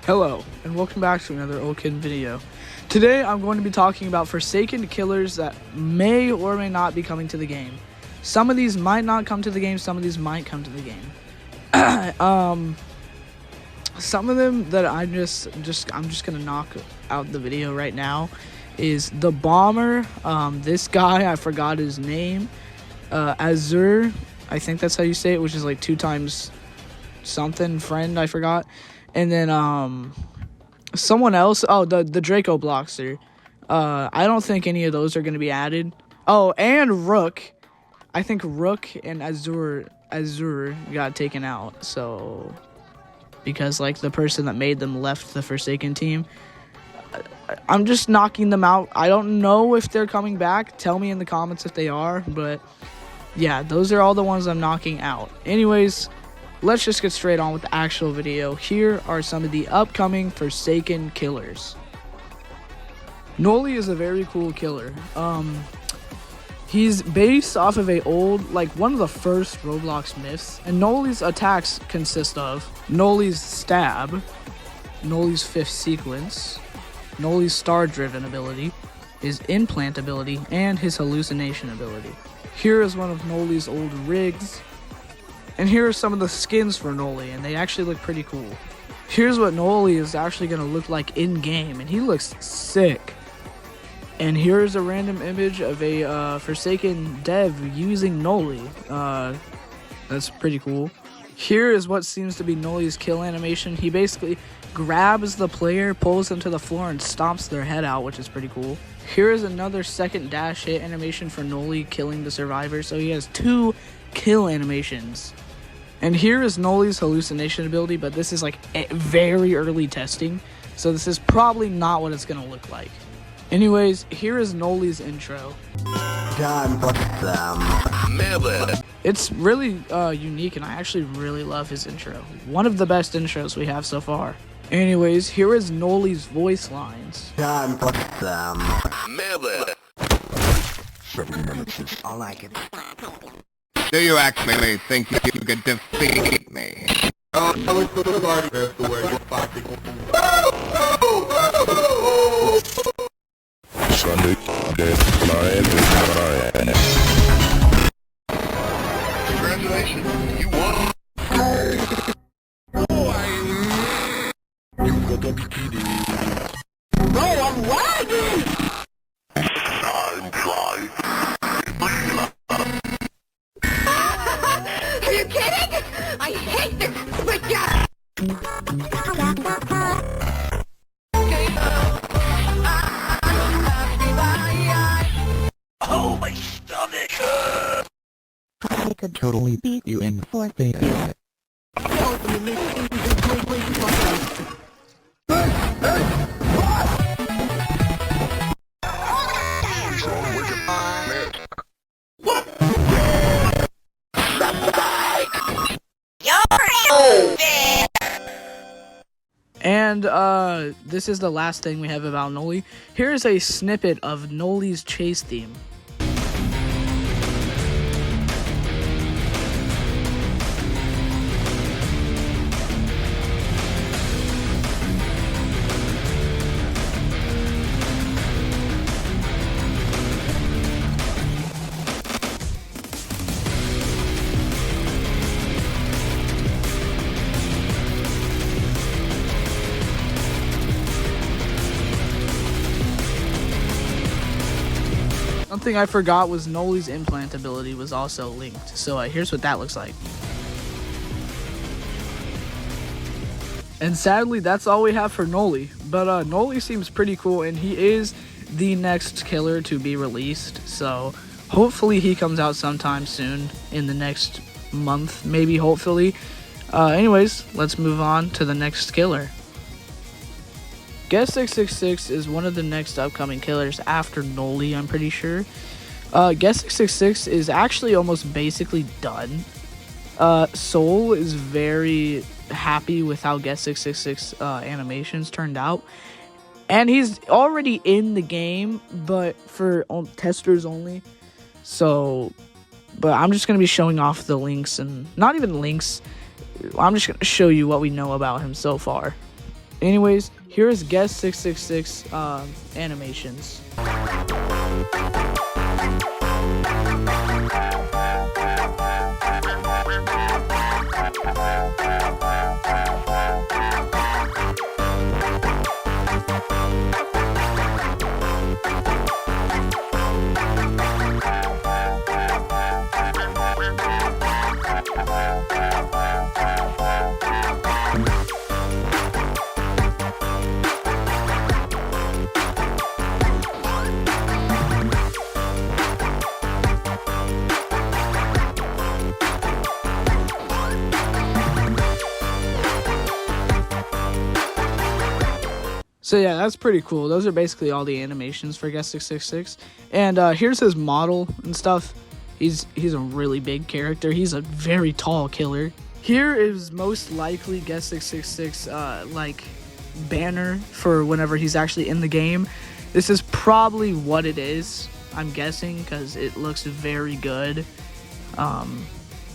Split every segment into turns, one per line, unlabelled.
Hello, and welcome back to another UltKin video. Today, I'm going to be talking about Forsaken killers that may or may not be coming to the game. Some of these might not come to the game, some of these might come to the game. Some of them that I'm just gonna knock out the video right now is the bomber. This guy, I forgot his name. Azure, I think that's how you say it, which is like 2 times something friend, I forgot. And then someone else, the Draco Blockster. I don't think any of those are going to be added. Oh, and Rook. I think Rook and Azure got taken out. So because like the person that made them left the Forsaken team. I'm just knocking them out. I don't know if they're coming back. Tell me in the comments if they are, but yeah, those are all the ones I'm knocking out. Anyways, let's just get straight on with the actual video. Here are some of the upcoming Forsaken killers. Nollie is a very cool killer. He's based off of one of the first Roblox myths, and Nollie's attacks consist of Nollie's stab, Nollie's 5th sequence, Nollie's star-driven ability, his implant ability, and his hallucination ability. Here is one of Nollie's old rigs. And here are some of the skins for Nollie, and they actually look pretty cool. Here's what Nollie is actually going to look like in-game, and he looks sick. And here's a random image of a Forsaken dev using Nollie. That's pretty cool. Here is what seems to be Nollie's kill animation. He basically grabs the player, pulls them to the floor, and stomps their head out, which is pretty cool. Here is another second dash hit animation for Nollie killing the survivor, so he has 2 kill animations. And here is Nollie's hallucination ability, but this is like very early testing, so this is probably not what it's gonna look like. Anyways, here is Nollie's intro. It's really unique, and I actually really love his intro. One of the best intros we have so far. Anyways, here is Nollie's voice lines.
7 minutes is all I can. Do you actually think you can defeat me? Oh, I was so sorry. That's the way you're fighting. Sonic, congratulations, you won. You got a bikini. No, I'm lagging! I'm trying. Are you kidding? I hate this stupid guy! Oh, my stomach! I could totally beat you in Fortnite.
And this is the last thing we have about Nollie. Here is a snippet of Nollie's chase theme. Something I forgot was Nollie's implant ability was also linked. So here's what that looks like. And sadly, that's all we have for Nollie. But Nollie seems pretty cool, and he is the next killer to be released. So hopefully he comes out sometime soon in the next month, maybe, hopefully. Anyways, let's move on to the next killer. Guess666 is one of the next upcoming killers after Nollie, I'm pretty sure. Guess666 is actually almost basically done. Soul is very happy with how Guess666 animations turned out. And he's already in the game, but for testers only. So, but I'm just going to be showing off the links, and not even links. I'm just going to show you what we know about him so far. Anyways, here is Guest 666 animations. So yeah, that's pretty cool. Those are basically all the animations for Guest 666. And here's his model and stuff. He's a really big character. He's a very tall killer. Here is most likely Guest 666 like banner for whenever he's actually in the game. This is probably what it is, I'm guessing, because it looks very good.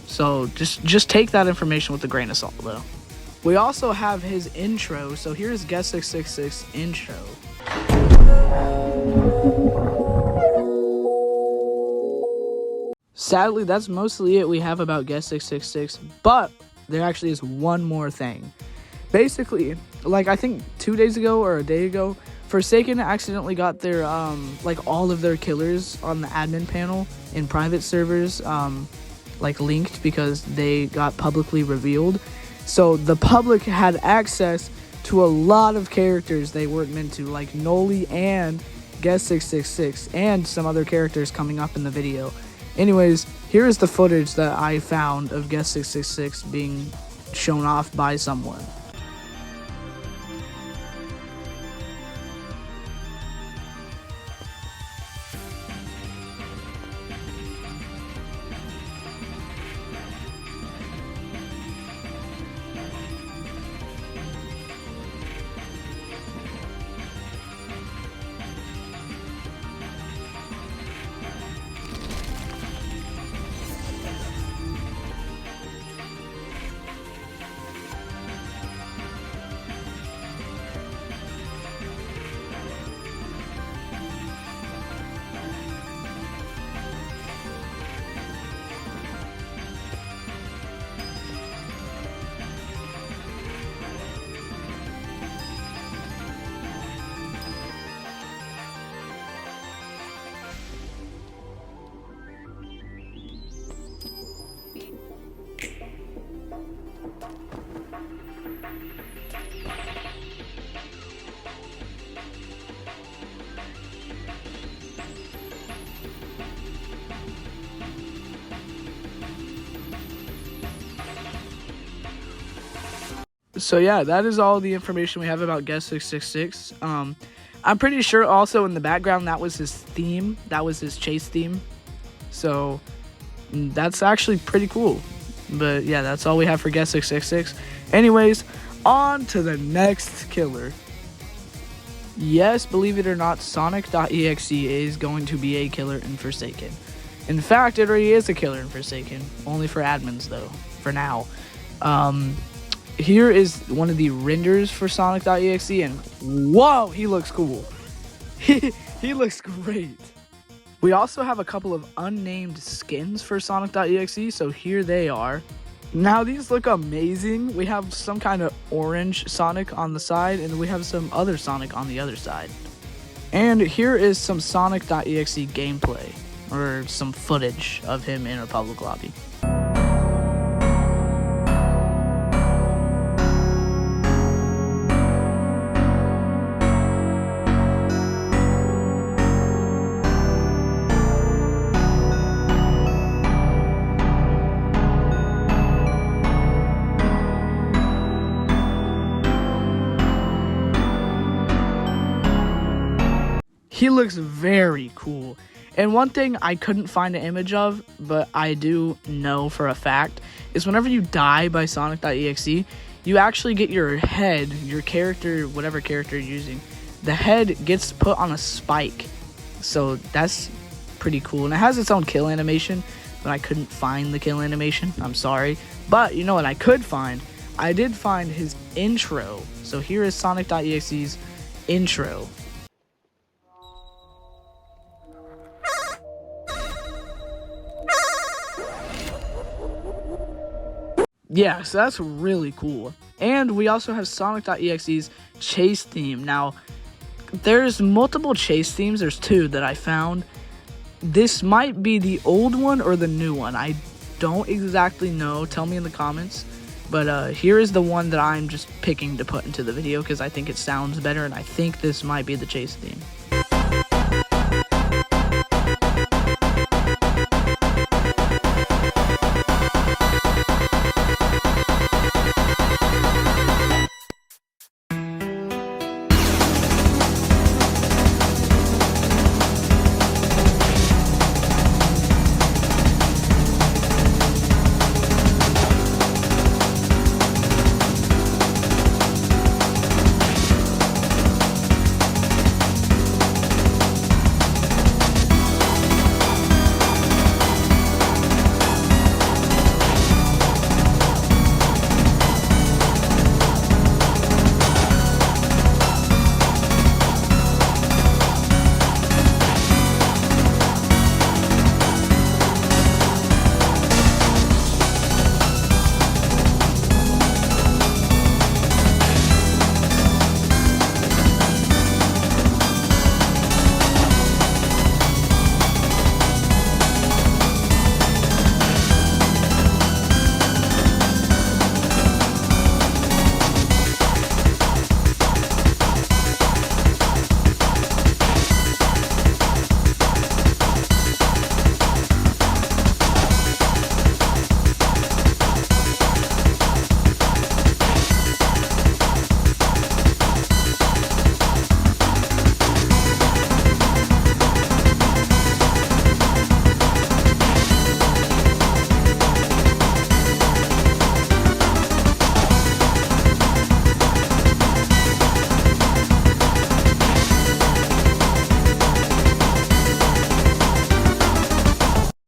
So just take that information with a grain of salt though. We also have his intro, so here's Guest 666 intro. Sadly, that's mostly it we have about Guest 666, but there actually is one more thing. Basically, like I think 2 days ago or a day ago, Forsaken accidentally got their like all of their killers on the admin panel in private servers like linked because they got publicly revealed. So the public had access to a lot of characters they weren't meant to, like Nollie and Guest 666, and some other characters coming up in the video. Anyways, here is the footage that I found of Guest 666 being shown off by someone. So yeah, that is all the information we have about Guest 666. I'm pretty sure also in the background that was his theme. That was his chase theme. So that's actually pretty cool. But yeah, that's all we have for Guest 666. Anyways, on to the next killer. Yes, believe it or not, Sonic.exe is going to be a killer in Forsaken. In fact, it already is a killer in Forsaken. Only for admins though, for now. Here is one of the renders for Sonic.exe, and whoa, he looks cool. He looks great. We also have a couple of unnamed skins for Sonic.exe, so here they are. Now these look amazing. We have some kind of orange Sonic on the side, and we have some other Sonic on the other side. And here is some Sonic.exe gameplay, or some footage of him in a public lobby. He looks very cool. And one thing I couldn't find an image of, but I do know for a fact, is whenever you die by Sonic.exe, you actually get your head, your character, whatever character you're using, the head gets put on a spike. So that's pretty cool. And it has its own kill animation, but I couldn't find the kill animation. I'm sorry. But you know what I could find I did find his intro. So here is Sonic.exe's intro. Yeah, so that's really cool. And we also have Sonic.exe's chase theme. Now, there's multiple chase themes. There's two that I found. This might be the old one or the new one. I don't exactly know. Tell me in the comments. But here is the one that I'm just picking to put into the video because I think it sounds better, and I think this might be the chase theme.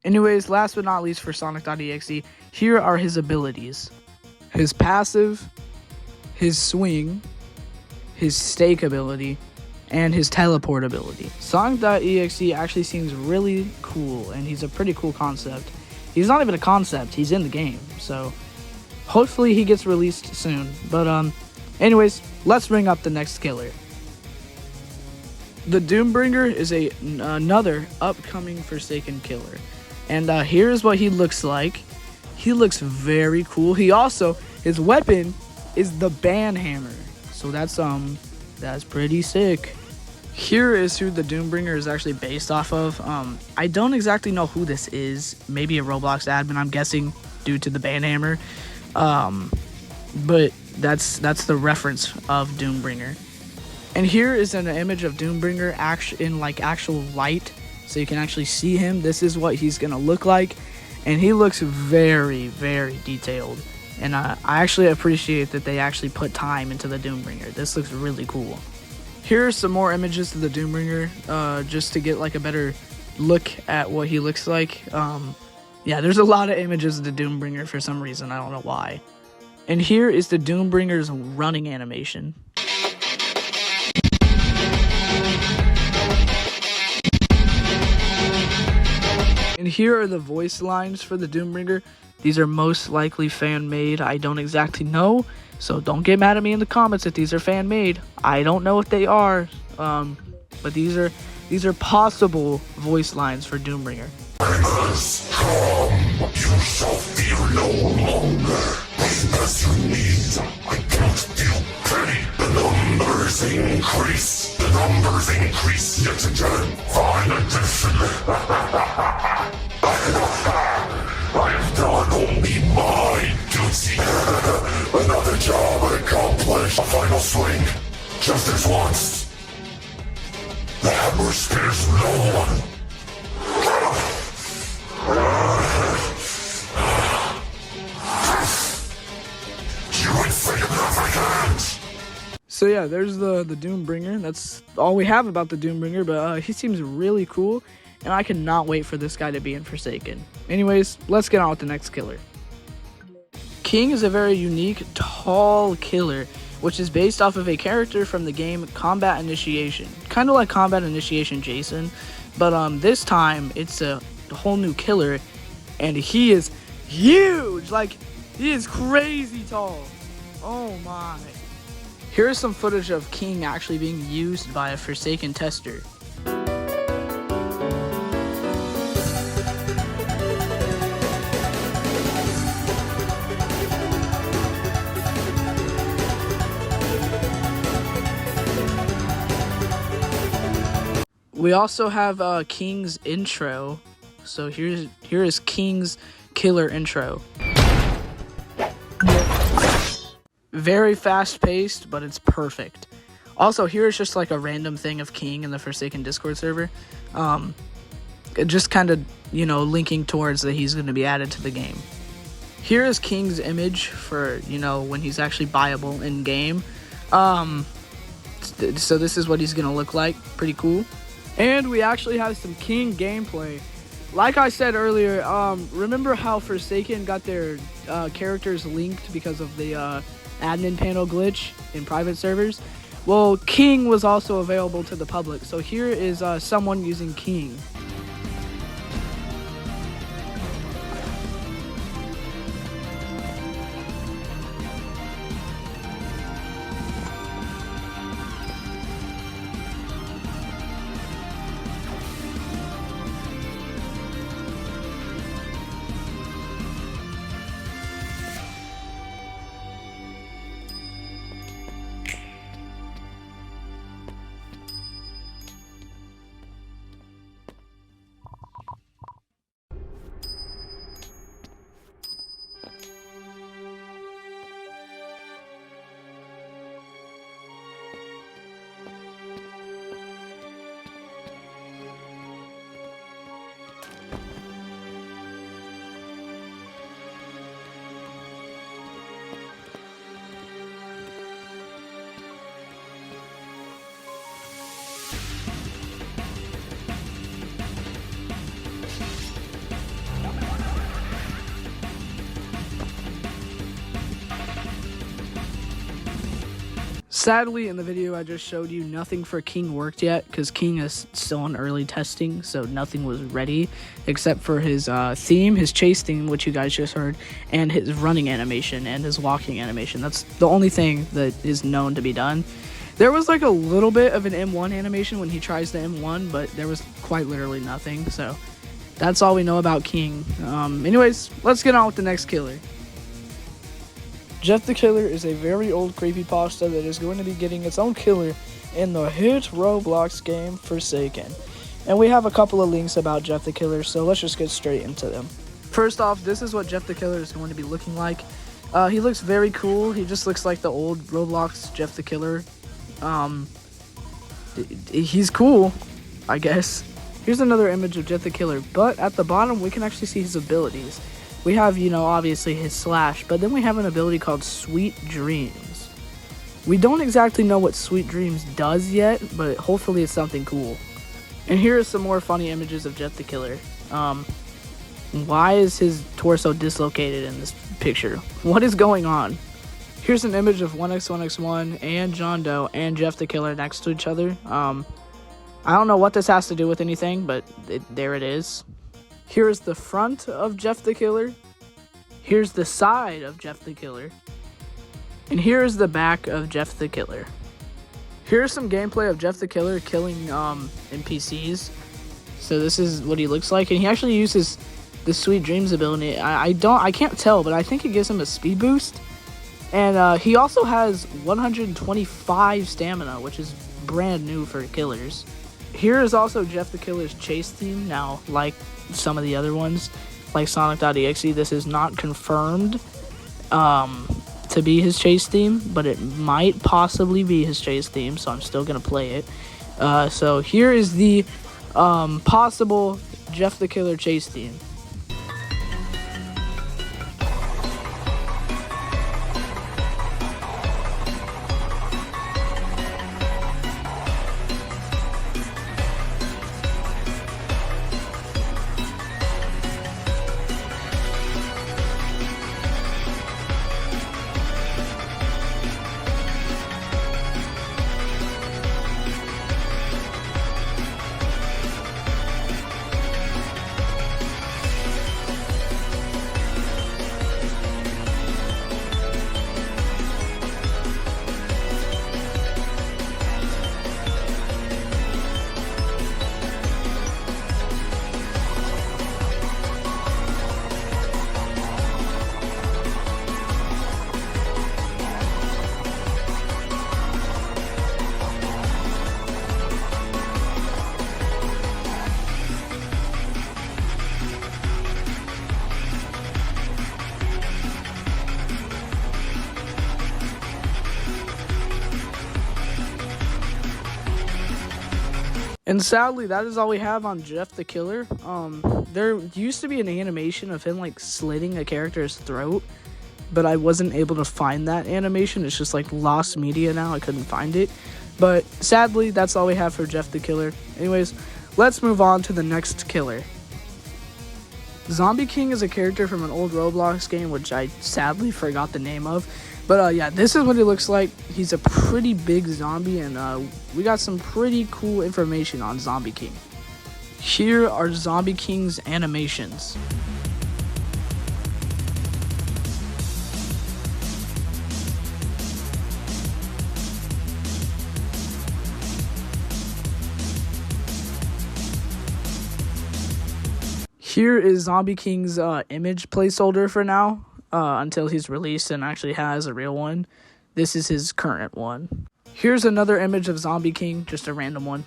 Anyways, last but not least for Sonic.exe, here are his abilities. His passive, his swing, his stake ability, and his teleport ability. Sonic.exe actually seems really cool, and he's a pretty cool concept. He's not even a concept, he's in the game, so hopefully he gets released soon. But anyways, let's bring up the next killer. The Doombringer is another upcoming Forsaken killer. And here's what he looks like. He looks very cool. He also, his weapon is the Banhammer. So that's pretty sick. Here is who the Doombringer is actually based off of. I don't exactly know who this is. Maybe a Roblox admin, I'm guessing, due to the Banhammer. But that's the reference of Doombringer. And here is an image of Doombringer in like actual light. So you can actually see him. This is what he's going to look like. And he looks very, very detailed. And I actually appreciate that they actually put time into the Doombringer. This looks really cool. Here are some more images of the Doombringer, just to get like a better look at what he looks like. Yeah, there's a lot of images of the Doombringer for some reason. I don't know why. And here is the Doombringer's running animation. And here are the voice lines for the Doombringer. These are most likely fan-made. I don't exactly know, so don't get mad at me in the comments if these are fan-made. I don't know if they are, but these are possible voice lines for Doombringer.
Has come. You shall fear no longer. As you need, I can't deal pity. The numbers increase. The numbers increase yet again. Fine addition. I have done only my duty. Another job accomplished. A final swing. Just as once. The hammer spares no one.
So yeah, there's the Doombringer. That's all we have about the Doombringer, but he seems really cool, and I cannot wait for this guy to be in Forsaken. Anyways, let's get on with the next killer. King is a very unique, tall killer, which is based off of a character from the game Combat Initiation. Kind of like Combat Initiation Jason, but this time it's a whole new killer, and he is huge. Like, he is crazy tall. Oh my. Here's some footage of King actually being used by a Forsaken tester. We also have King's intro. So here is King's killer intro. Very fast paced, but it's perfect. Also, here is just like a random thing of King in the Forsaken Discord server. Just kind of, you know, linking towards that he's going to be added to the game. Here is King's image for, you know, when he's actually buyable in game. So this is what he's going to look like. Pretty cool. And we actually have some King gameplay. Like I said earlier, remember how Forsaken got their characters linked because of the admin panel glitch in private servers? Well, King was also available to the public. So here is someone using King. Sadly, in the video I just showed you, nothing for King worked yet, because King is still in early testing, so nothing was ready, except for his theme, his chase theme, which you guys just heard, and his running animation, and his walking animation. That's the only thing that is known to be done. There was like a little bit of an M1 animation when he tries the M1, but there was quite literally nothing, so that's all we know about King. Anyways, let's get on with the next killer. Jeff the Killer is a very old creepypasta that is going to be getting its own killer in the hit Roblox game Forsaken. And we have a couple of links about Jeff the Killer, so let's just get straight into them. First off, this is what Jeff the Killer is going to be looking like. He looks very cool. He just looks like the old Roblox Jeff the Killer. He's cool, I guess. Here's another image of Jeff the Killer, but at the bottom we can actually see his abilities. We have, you know, obviously his slash, but then we have an ability called Sweet Dreams. We don't exactly know what Sweet Dreams does yet, but hopefully it's something cool. And here are some more funny images of Jeff the Killer. Why is his torso dislocated in this picture? What is going on? Here's an image of 1x1x1 and John Doe and Jeff the Killer next to each other. I don't know what this has to do with anything, but there it is. Here's the front of Jeff the Killer. Here's the side of Jeff the Killer. And here's the back of Jeff the Killer. Here's some gameplay of Jeff the Killer killing NPCs. So this is what he looks like. And he actually uses the Sweet Dreams ability. I can't tell, but I think it gives him a speed boost. And he also has 125 stamina, which is brand new for killers. Here is also Jeff the Killer's chase theme. Now, like some of the other ones, like Sonic.exe, this is not confirmed to be his chase theme, but it might possibly be his chase theme, so I'm still gonna play it. So here is the possible Jeff the Killer chase theme. And sadly, that is all we have on Jeff the Killer. There used to be an animation of him like slitting a character's throat, but I wasn't able to find that animation. It's just like lost media now. I couldn't find it. But sadly, that's all we have for Jeff the Killer. Anyways, let's move on to the next killer. Zombie King is a character from an old Roblox game, which I sadly forgot the name of. But yeah, this is what he looks like. He's a pretty big zombie, and we got some pretty cool information on Zombie King. Here are Zombie King's animations. Here is Zombie King's image placeholder for now, until he's released and actually has a real one. This is his current one. Here's another image of Zombie King, just a random one.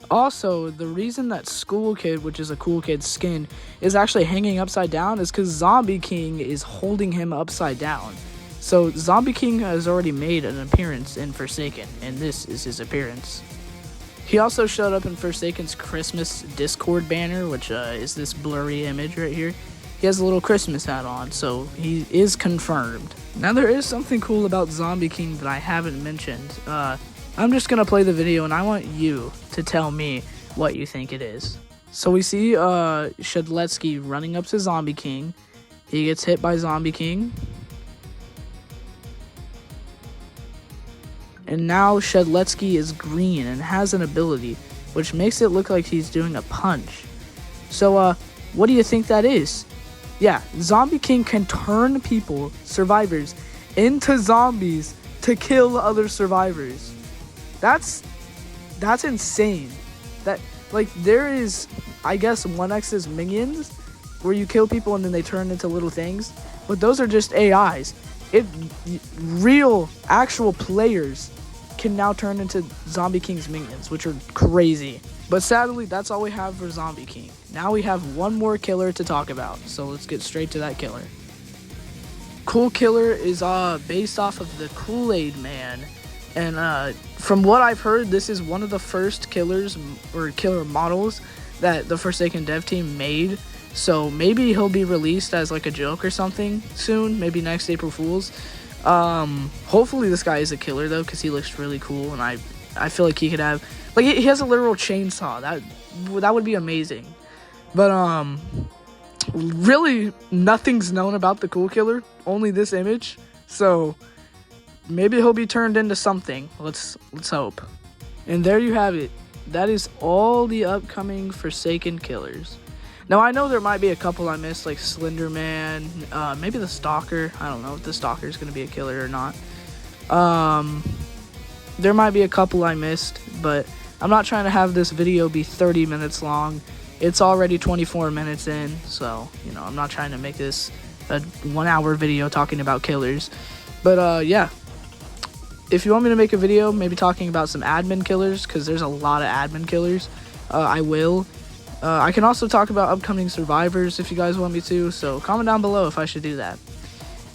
Also, the reason that School Kid, which is a cool kid's skin, is actually hanging upside down is because Zombie King is holding him upside down. So Zombie King has already made an appearance in Forsaken, and this is his appearance. He also showed up in Forsaken's Christmas Discord banner, which is this blurry image right here. He has a little Christmas hat on, so he is confirmed. Now there is something cool about Zombie King that I haven't mentioned. I'm just gonna play the video and I want you to tell me what you think it is. So we see Shedletsky running up to Zombie King. He gets hit by Zombie King. And now Shedletsky is green and has an ability, which makes it look like he's doing a punch. So, what do you think that is? Yeah, Zombie King can turn people, survivors, into zombies to kill other survivors. That's insane. That, like, there is, I guess, 1x's minions, where you kill people and then they turn into little things, but those are just AIs. Real, actual players can now turn into Zombie King's minions, which are crazy. But sadly, that's all we have for Zombie King. Now we have one more killer to talk about, so let's get straight to that killer. Cool Killer is based off of the Kool-Aid Man, and from what I've heard, this is one of the first killers or killer models that the Forsaken dev team made. So maybe he'll be released as like a joke or something soon, maybe next April Fool's. Hopefully this guy is a killer though, because he looks really cool, and I feel like he could have, like, he has a literal chainsaw. That would be amazing. But really nothing's known about the Cool Killer, only this image. So maybe he'll be turned into something. Let's hope. And there you have it. That is all the upcoming Forsaken killers. Now, I know there might be a couple I missed, like Slenderman, maybe the Stalker. I don't know if the Stalker is going to be a killer or not. There might be a couple I missed, but I'm not trying to have this video be 30 minutes long. It's already 24 minutes in, so, you know, I'm not trying to make this a 1-hour video talking about killers. But, yeah. If you want me to make a video, maybe talking about some admin killers, because there's a lot of admin killers, I will. I can also talk about upcoming survivors if you guys want me to, so comment down below if I should do that.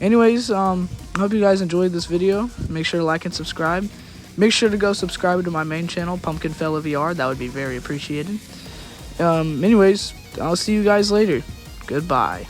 Anyways, I hope you guys enjoyed this video. Make sure to like and subscribe. Make sure to go subscribe to my main channel, Pumpkin Fella VR. That would be very appreciated. Anyways, I'll see you guys later. Goodbye.